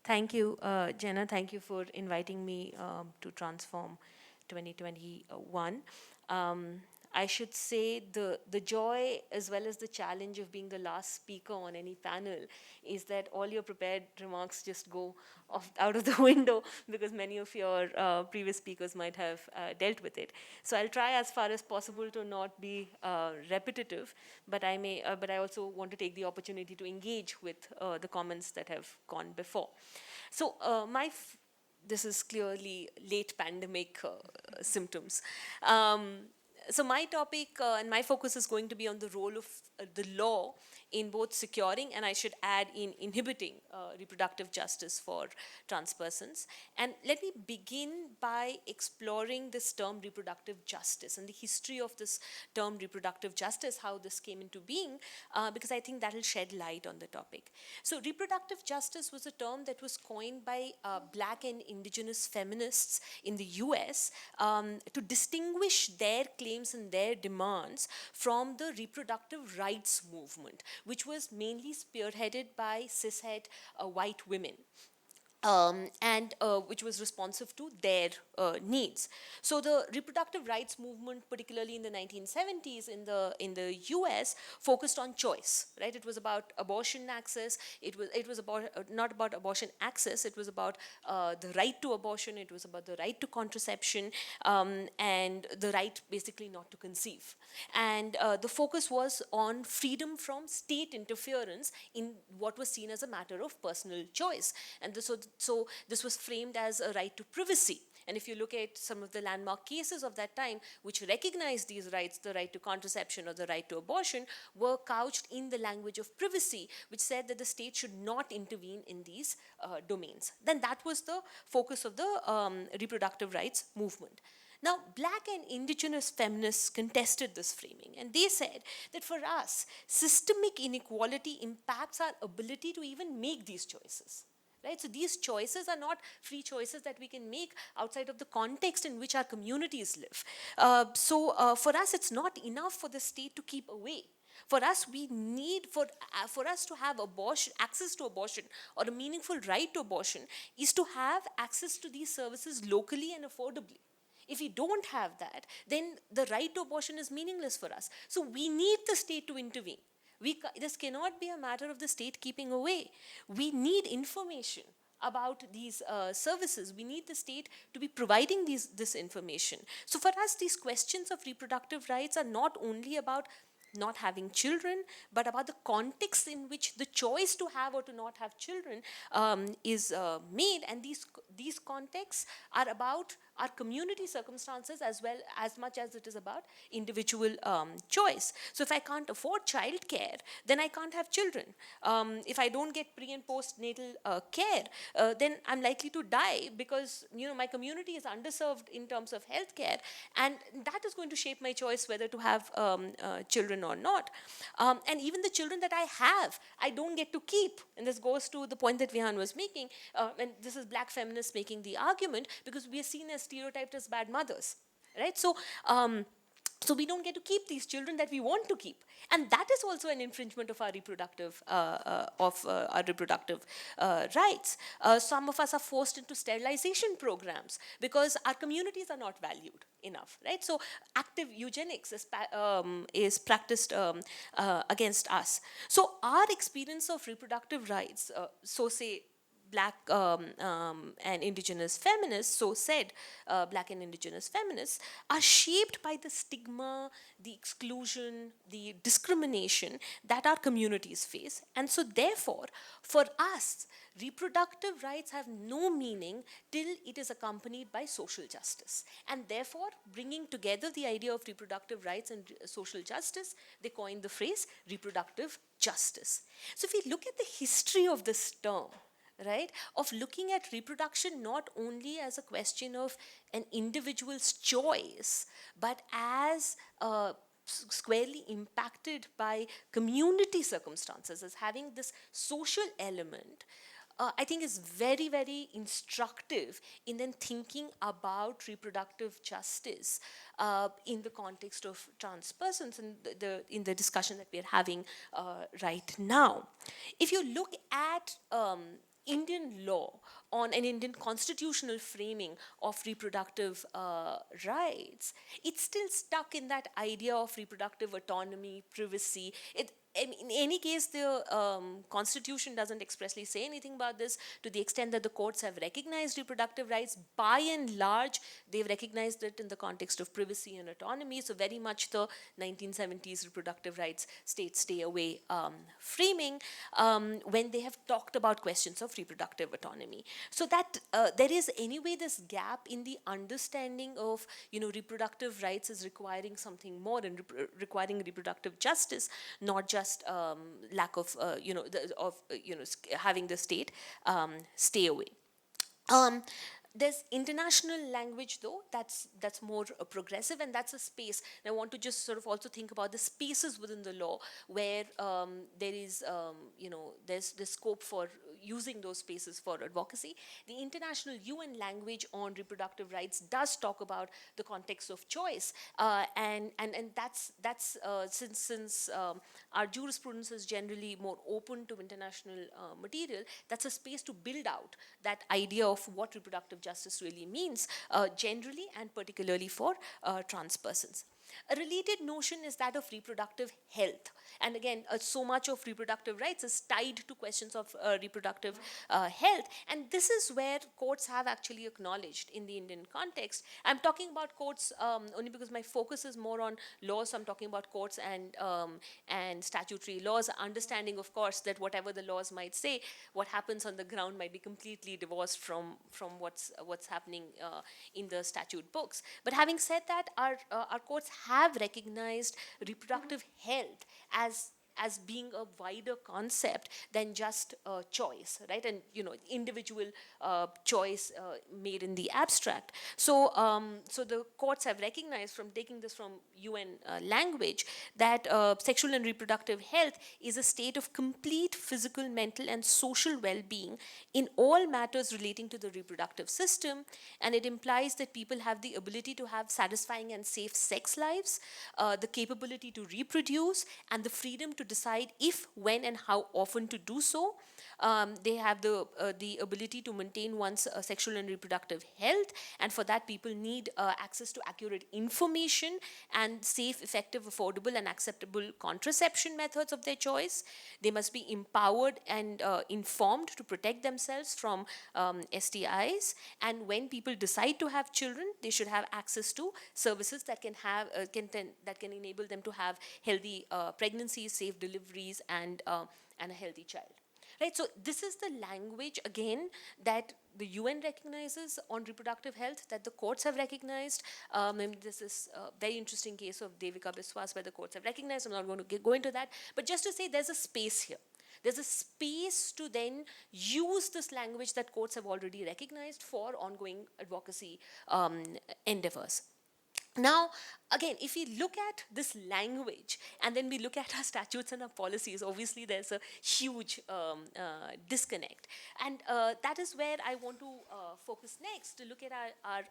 Thank you, Jenna. Thank you for inviting me to Transform 2021. Um, I should say the joy as well as the challenge of being the last speaker on any panel is that all your prepared remarks just go out of the window because many of your previous speakers might have dealt with it. So I'll try as far as possible to not be repetitive, but but I also want to take the opportunity to engage with the comments that have gone before. So this is clearly late pandemic symptoms. So my topic and my focus is going to be on the role of the law in both securing and I should add in inhibiting reproductive justice for trans persons. And let me begin by exploring this term reproductive justice and the history of this term reproductive justice, how this came into being, because I think that will shed light on the topic. So reproductive justice was a term that was coined by Black and indigenous feminists in the US to distinguish their claims and their demands from the reproductive rights movement, which was mainly spearheaded by cishet white women. And which was responsive to their needs. So the reproductive rights movement, particularly in the 1970s in the US, focused on choice. Right? It was about abortion access. It was about not about abortion access. It was about the right to abortion. It was about the right to contraception and the right, basically, not to conceive. And the focus was on freedom from state interference in what was seen as a matter of personal choice. And so this was framed as a right to privacy. And if you look at some of the landmark cases of that time, which recognized these rights, the right to contraception or the right to abortion, were couched in the language of privacy, which said that the state should not intervene in these domains. Then that was the focus of the reproductive rights movement. Now, Black and indigenous feminists contested this framing, and they said that for us, systemic inequality impacts our ability to even make these choices. Right? So these choices are not free choices that we can make outside of the context in which our communities live. For us, it's not enough for the state to keep away. For us, we need for us to have abortion, access to abortion, or a meaningful right to abortion, is to have access to these services locally and affordably. If we don't have that, then the right to abortion is meaningless for us. So we need the state to intervene. This cannot be a matter of the state keeping away. We need information about these services. We need the state to be providing this information. So for us, these questions of reproductive rights are not only about not having children, but about the context in which the choice to have or to not have children is made. And these contexts are about our community circumstances as much as it is about individual choice. So if I can't afford childcare, then I can't have children. If I don't get pre and postnatal care, then I'm likely to die because my community is underserved in terms of healthcare, and that is going to shape my choice whether to have children or not. And even the children that I have, I don't get to keep. And this goes to the point that Vihan was making, and this is Black feminists making the argument, because we are seen as stereotyped as bad mothers, right? So we don't get to keep these children that we want to keep, and that is also an infringement of our reproductive rights. Some of us are forced into sterilization programs because our communities are not valued enough, right? So active eugenics is practiced against us. So our experience of reproductive rights, so say Black and indigenous feminists, so said Black and indigenous feminists, are shaped by the stigma, the exclusion, the discrimination that our communities face. And so therefore, for us, reproductive rights have no meaning till it is accompanied by social justice. And therefore, bringing together the idea of reproductive rights and social justice, they coined the phrase reproductive justice. So if we look at the history of this term, right, of looking at reproduction not only as a question of an individual's choice, but as squarely impacted by community circumstances, as having this social element, I think is very, very instructive in then thinking about reproductive justice in the context of trans persons and in the discussion that we are having right now. If you look at Indian law, on an Indian constitutional framing of reproductive rights, it's still stuck in that idea of reproductive autonomy, privacy. In any case, the constitution doesn't expressly say anything about this. To the extent that the courts have recognized reproductive rights, by and large, they've recognized it in the context of privacy and autonomy. So very much the 1970s reproductive rights stay away framing when they have talked about questions of reproductive autonomy. So that there is anyway this gap in the understanding of, reproductive rights as requiring something more, and requiring reproductive justice, not just lack of, having the state stay away. Um, there's international language, though, that's more progressive, and that's a space. And I want to just sort of also think about the spaces within the law where there is, there's the scope for using those spaces for advocacy. The international UN language on reproductive rights does talk about the context of choice, and that's since our jurisprudence is generally more open to international material. That's a space to build out that idea of what reproductive justice really means, generally and particularly for trans persons. A related notion is that of reproductive health. And again, so much of reproductive rights is tied to questions of reproductive health. And this is where courts have actually acknowledged in the Indian context. I'm talking about courts only because my focus is more on laws. So I'm talking about courts and statutory laws, understanding, of course, that whatever the laws might say, what happens on the ground might be completely divorced from what's happening in the statute books. But having said that, our courts have recognized reproductive health as being a wider concept than just choice, right? And individual choice made in the abstract. So so the courts have recognized, from taking this from UN language, that sexual and reproductive health is a state of complete physical, mental, and social well-being in all matters relating to the reproductive system, and it implies that people have the ability to have satisfying and safe sex lives, the capability to reproduce, and the freedom to decide if, when, and how often to do so. They have the ability to maintain one's sexual and reproductive health, and for that, people need access to accurate information and safe, effective, affordable, and acceptable contraception methods of their choice. They must be empowered and informed to protect themselves from STIs. And when people decide to have children, they should have access to services that can enable them to have healthy pregnancies, safe deliveries, and a healthy child. Right, so this is the language, again, that the UN recognizes on reproductive health, that the courts have recognized. And this is a very interesting case of Devika Biswas where the courts have recognized. I'm not going to go into that, but just to say there's a space here. There's a space to then use this language that courts have already recognized for ongoing advocacy endeavors. Now, again, if we look at this language and then we look at our statutes and our policies, obviously there's a huge disconnect. And that is where I want to focus next, to look at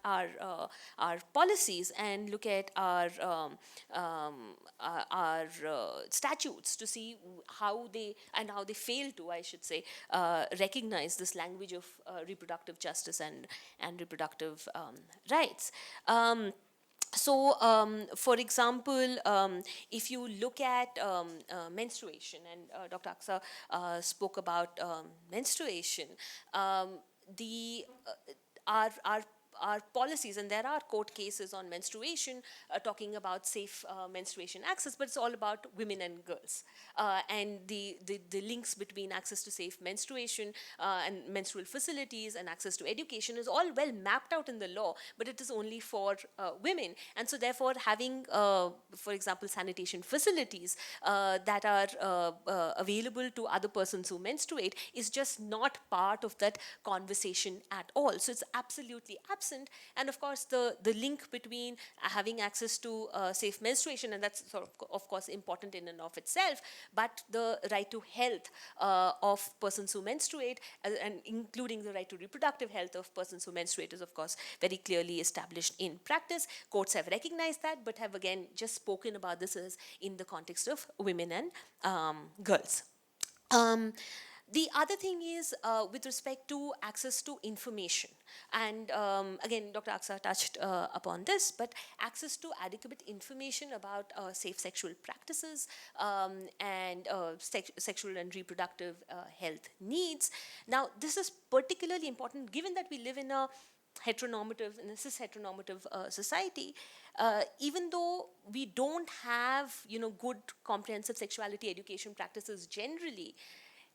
our policies and look at our statutes, to see how they fail to, I should say, recognize this language of reproductive justice and reproductive rights. So, for example, if you look at menstruation, and Dr. Aksa spoke about menstruation, the our policies, and there are court cases on menstruation talking about safe menstruation access, but it's all about women and girls. And the links between access to safe menstruation and menstrual facilities and access to education is all well mapped out in the law, but it is only for women. And so therefore having, for example, sanitation facilities that are available to other persons who menstruate is just not part of that conversation at all. So it's absolutely absent. And of course, the link between having access to safe menstruation, and that's sort of course important in and of itself, but the right to health of persons who menstruate, and including the right to reproductive health of persons who menstruate, is of course very clearly established in practice. Courts have recognized that, but have again just spoken about this as in the context of women and girls. The other thing is with respect to access to information. And again, Dr. Aksa touched upon this, but access to adequate information about safe sexual practices and sexual and reproductive health needs. Now, this is particularly important given that we live in a cis-heteronormative society. Even though we don't have, good comprehensive sexuality education practices generally,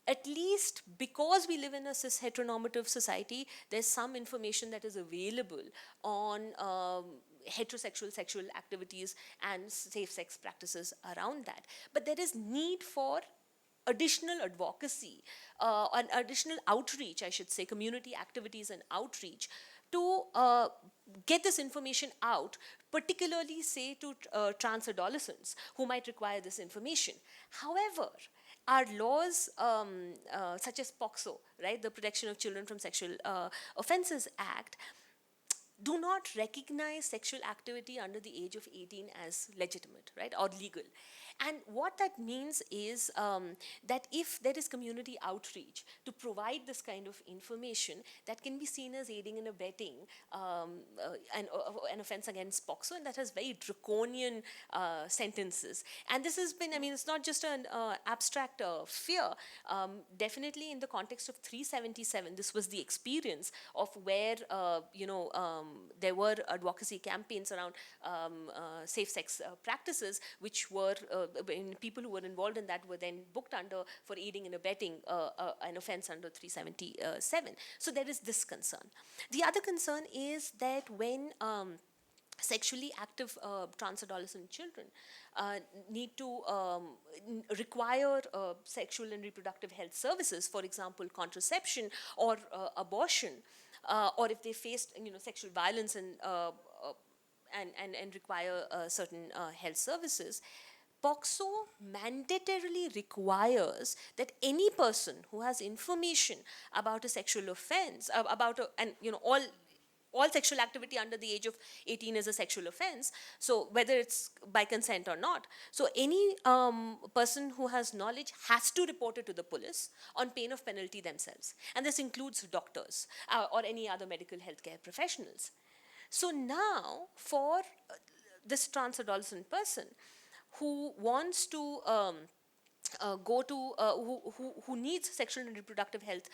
at least because we live in a cis-heteronormative society, there's some information that is available on heterosexual sexual activities and safe sex practices around that. But there is need for additional advocacy and additional outreach, I should say, community activities and outreach to get this information out, particularly, say, to trans adolescents who might require this information. However, our laws, such as POCSO, right, the Protection of Children from Sexual Offences Act, do not recognize sexual activity under the age of 18 as legitimate, right, or legal. And what that means is that if there is community outreach to provide this kind of information, that can be seen as aiding and abetting an offense against POCSO, and that has very draconian sentences. And this has been, I mean, it's not just an abstract fear. Definitely in the context of 377, this was the experience of where, there were advocacy campaigns around safe sex practices, which were, people who were involved in that were then booked under for aiding and abetting an offense under 377. So there is this concern. The other concern is that when sexually active trans adolescent children need to require sexual and reproductive health services, for example, contraception or abortion, or if they faced, sexual violence and require certain health services, POCSO mandatorily requires that any person who has information about a sexual offense, all sexual activity under the age of 18 is a sexual offense, so whether it's by consent or not. So any person who has knowledge has to report it to the police on pain of penalty themselves. And this includes doctors or any other medical healthcare professionals. So now, for this trans adolescent person who wants to who needs sexual and reproductive health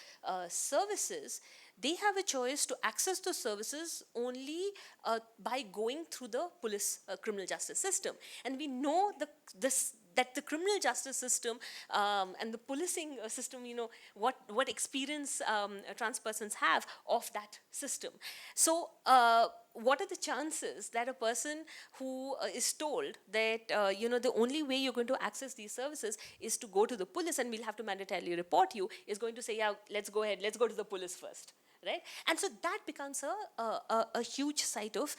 services, they have a choice to access those services only by going through the police criminal justice system. And we know that the criminal justice system and the policing system, what experience trans persons have of that system. So what are the chances that a person who is told that, the only way you're going to access these services is to go to the police and we'll have to mandatorily report you, is going to say, yeah, let's go ahead, let's go to the police first, right? And so that becomes a huge site of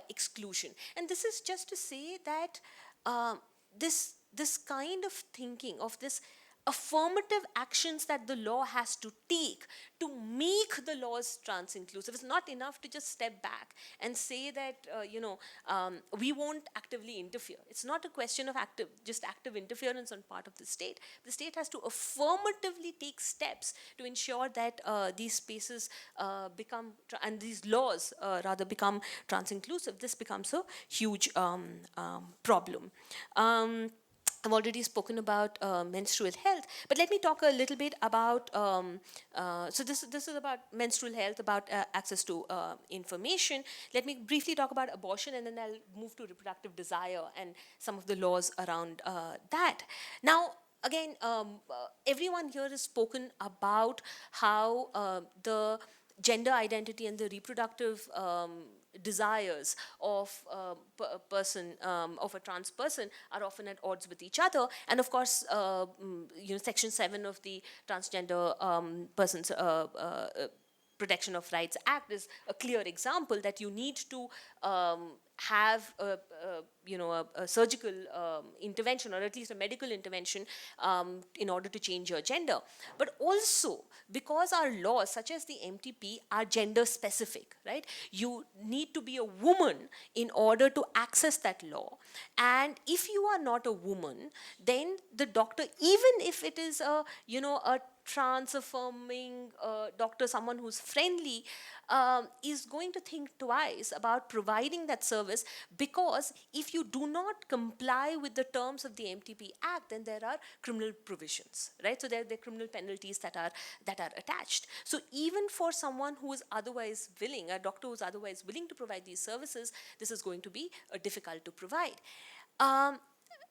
exclusion. And this is just to say that this kind of thinking of this affirmative actions that the law has to take to make the laws trans inclusive. It's not enough to just step back and say that we won't actively interfere. It's not a question of active interference on part of the state. The state has to affirmatively take steps to ensure that these spaces become and these laws rather become trans inclusive. This becomes a huge problem. I've already spoken about menstrual health, but let me talk a little bit about, so this is about menstrual health, about access to information. Let me briefly talk about abortion, and then I'll move to reproductive desire and some of the laws around that. Now, again, everyone here has spoken about how the gender identity and the reproductive desires of a person, of a trans person, are often at odds with each other. And of course, Section 7 of the Transgender Persons Protection of Rights Act is a clear example that you need to have a surgical intervention, or at least a medical intervention, in order to change your gender. But also, because our laws, such as the MTP, are gender specific, right? You need to be a woman in order to access that law. And if you are not a woman, then the doctor, even if it is a trans affirming doctor, someone who's friendly, is going to think twice about providing that service, because if you do not comply with the terms of the MTP Act, then there are criminal provisions, right? So there are criminal penalties that are attached. So even for someone who is otherwise willing, a doctor who's otherwise willing to provide these services, this is going to be difficult to provide. Um,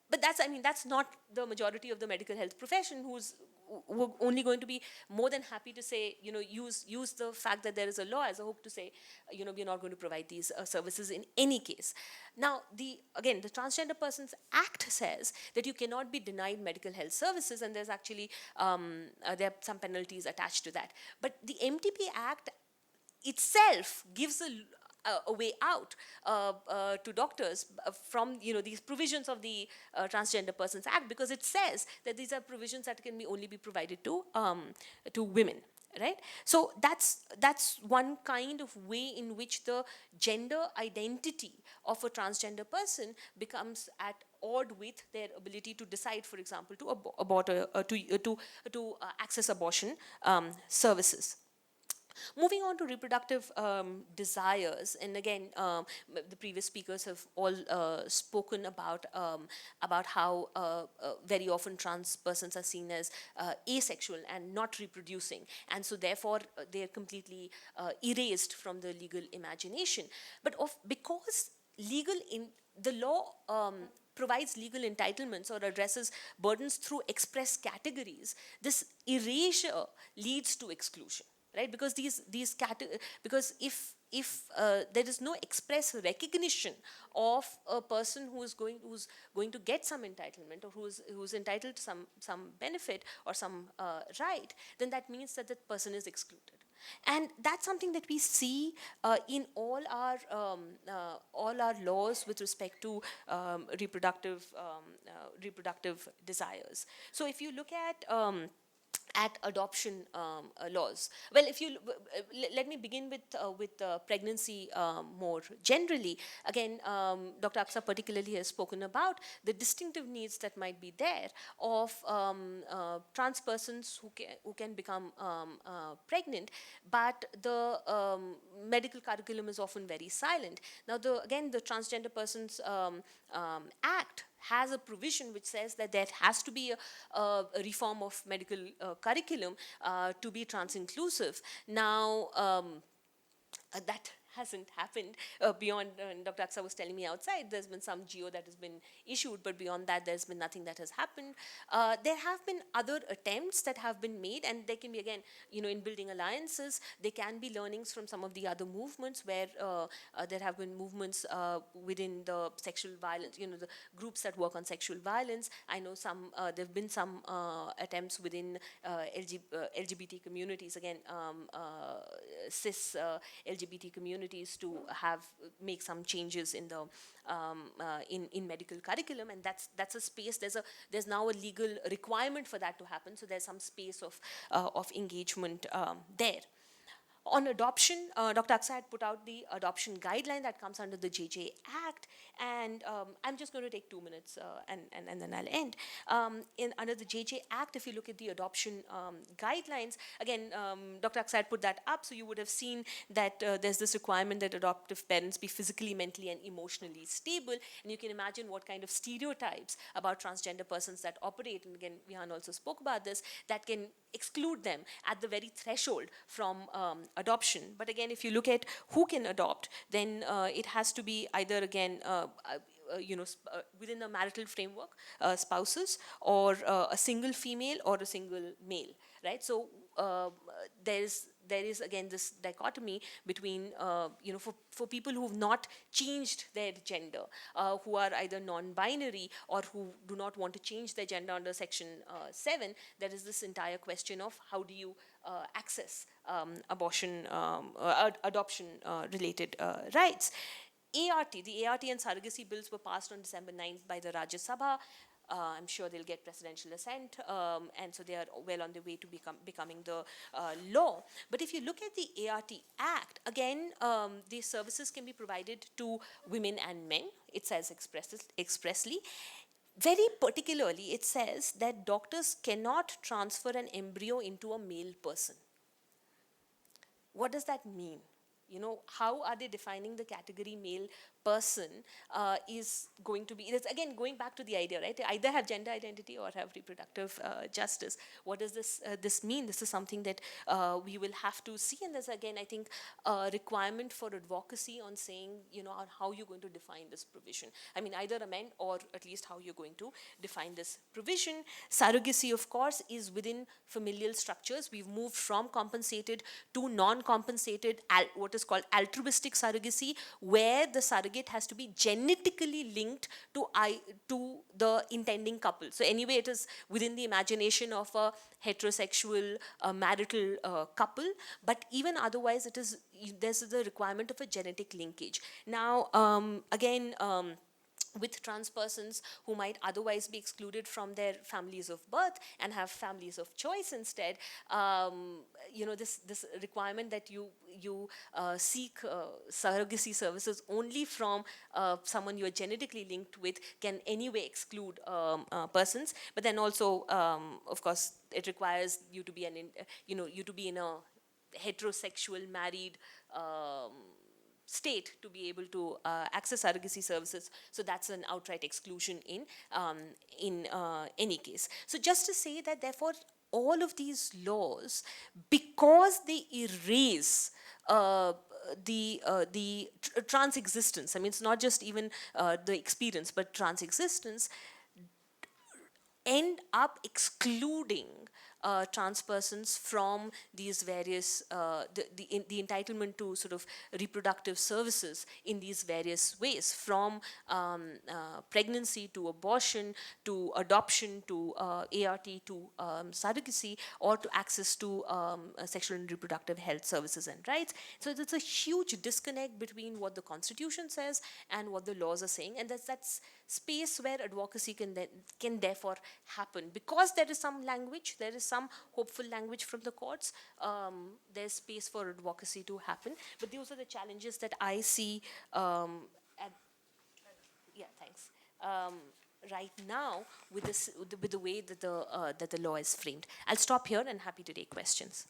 but that's not the majority of the medical health profession, who are only going to be more than happy to say, use the fact that there is a law as a hope to say, we're not going to provide these services in any case. Now, the Transgender Persons Act says that you cannot be denied medical health services, and there's actually there are some penalties attached to that. But the MTP Act itself gives a way out to doctors from these provisions of the Transgender Persons Act, because it says that these are provisions that can only be provided to women. Right, so that's one kind of way in which the gender identity of a transgender person becomes at odd with their ability to decide, for example, to abort to access abortion services. Moving on to reproductive desires, and again, the previous speakers have all spoken about how very often trans persons are seen as asexual and not reproducing, and so therefore they are completely erased from the legal imagination. Because the law provides legal entitlements or addresses burdens through express categories, this erasure leads to exclusion, right? Because because if there is no express recognition of a person who's going to get some entitlement, or who's entitled to some benefit or some right, then that means that that person is excluded. And that's something that we see in all our laws with respect to reproductive desires. So if you look at adoption laws. Well, if you let me begin with pregnancy more generally. Again, Dr. Aksa particularly has spoken about the distinctive needs that might be there of trans persons who can become pregnant, but the medical curriculum is often very silent. Now, the Transgender Persons Act has a provision which says that there has to be a reform of medical curriculum to be trans-inclusive. Now, that hasn't happened beyond, Dr. Aksa was telling me outside, there's been some GO that has been issued, but beyond that, there's been nothing that has happened. There have been other attempts that have been made, and there can be, again, in building alliances, there can be learnings from some of the other movements where there have been movements within the sexual violence, the groups that work on sexual violence. I know there have been some attempts within LGBT communities, again, cis LGBT communities, to make some changes in the in medical curriculum, and that's a space. There's now a legal requirement for that to happen. So there's some space of engagement there. On adoption, Dr. Aksa had put out the adoption guideline that comes under the JJ Act, and I'm just going to take 2 minutes and then I'll end. Under the JJ Act, if you look at the adoption guidelines, again, Dr. Aksa had put that up, so you would have seen that there's this requirement that adoptive parents be physically, mentally, and emotionally stable, and you can imagine what kind of stereotypes about transgender persons that operate, and again, Vihan also spoke about this, that can exclude them at the very threshold from adoption. But again, if you look at who can adopt, then it has to be either, again, within the marital framework, spouses, or a single female or a single male, right? So there is again this dichotomy between for people who have not changed their gender, who are either non-binary or who do not want to change their gender under Section 7. There is this entire question of how do you access adoption related rights. The ART and surrogacy bills were passed on December 9th by the Rajya Sabha. I'm sure they'll get presidential assent, and so they are well on their way to becoming the law. But if you look at the ART Act, again, these services can be provided to women and men. It says expressly. Very particularly, it says that doctors cannot transfer an embryo into a male person. What does that mean? You know, how are they defining the category male person is going to be, it's again going back to the idea, right? They either have gender identity or have reproductive justice. What does this mean? This is something that we will have to see. And there's again, I think, a requirement for advocacy on saying, you know, on how you're going to define this provision. I mean, either amend or at least how you're going to define this provision. Surrogacy, of course, is within familial structures. We've moved from compensated to non-compensated, what is called altruistic surrogacy, where the surrogate has to be genetically linked to the intending couple. So anyway, it is within the imagination of a heterosexual marital couple, but even otherwise, there's the requirement of a genetic linkage. Now, again. With trans persons who might otherwise be excluded from their families of birth and have families of choice instead, you know, this requirement that you seek surrogacy services only from someone you are genetically linked with can anyway exclude persons. But then also, of course, it requires you to be you to be in a heterosexual married state to be able to access surrogacy services. So that's an outright exclusion in any case. So just to say that, therefore, all of these laws, because they erase trans existence. I mean, it's not just even the experience, but trans existence, end up excluding trans persons from these various the entitlement to sort of reproductive services in these various ways, from pregnancy to abortion to adoption to ART to surrogacy, or to access to sexual and reproductive health services and rights. So there's a huge disconnect between what the Constitution says and what the laws are saying, and that's space where advocacy can therefore happen, because there is some language, there is some hopeful language from the courts. There's space for advocacy to happen, but those are the challenges that I see. At, yeah, thanks. Right now, with the way that the law is framed. I'll stop here and happy to take questions.